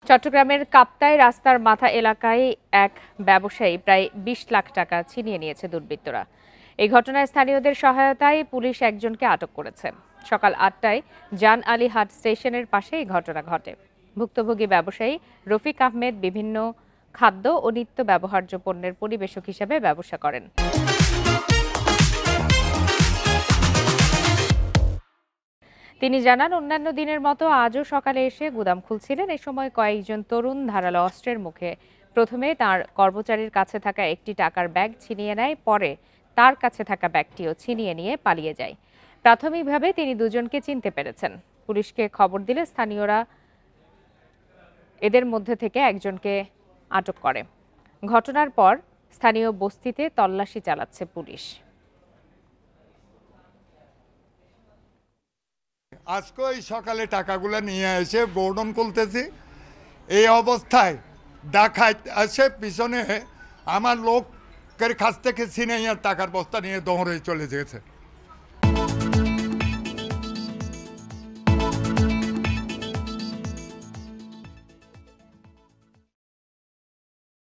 চট্টগ্রামের কাপ্তাই রাস্তার মাথা এলাকায় এক ব্যবসায়ী প্রায় ২০ লাখ টাকা ছিনিয়ে নিয়েছে দুর্বৃত্তরা। এই ঘটনায় স্থানীয়দের সহায়তায় পুলিশ একজনকে আটক করেছে। সকাল ৮টায় জান আলী হাট স্টেশনের পাশে এই ঘটনা ঘটে। ভুক্তভোগী ব্যবসায়ী রফিক আহমেদ বিভিন্ন খাদ্য ও নিত্য ব্যবহার্য পণ্যের পরিবেশক হিসেবে ব্যবসা করেন। তিনি জানান, অন্যান্য দিনের মতো আজও সকালে এসে গুদাম খুলছিলেন। এ সময় কয়েকজন তরুণ ধারালো অস্ত্রের মুখে প্রথমে তার কর্মচারীর কাছে থাকা একটি টাকার ব্যাগ ছিনিয়ে নেয়, পরে তার কাছে থাকা ব্যাগটিও ছিনিয়ে নিয়ে পালিয়ে যায়। প্রাথমিকভাবে তিনি দুজনকে চিনতে পেরেছেন। পুলিশকে খবর দিলে স্থানীয়রা এদের মধ্যে থেকে একজনকে আটক করে। ঘটনার পর স্থানীয় বস্তিতে তল্লাশি চালাচ্ছে পুলিশ। আজকে ওই সকালে টাকাগুলো নিয়ে এসে গোডাউন খুলতেছি, এই অবস্থায় ডাকাত এসে পিছনে আমার লোকের কাছ থেকে ছিনিয়ে টাকার বস্তা নিয়ে দৌড়ে চলে গেছে।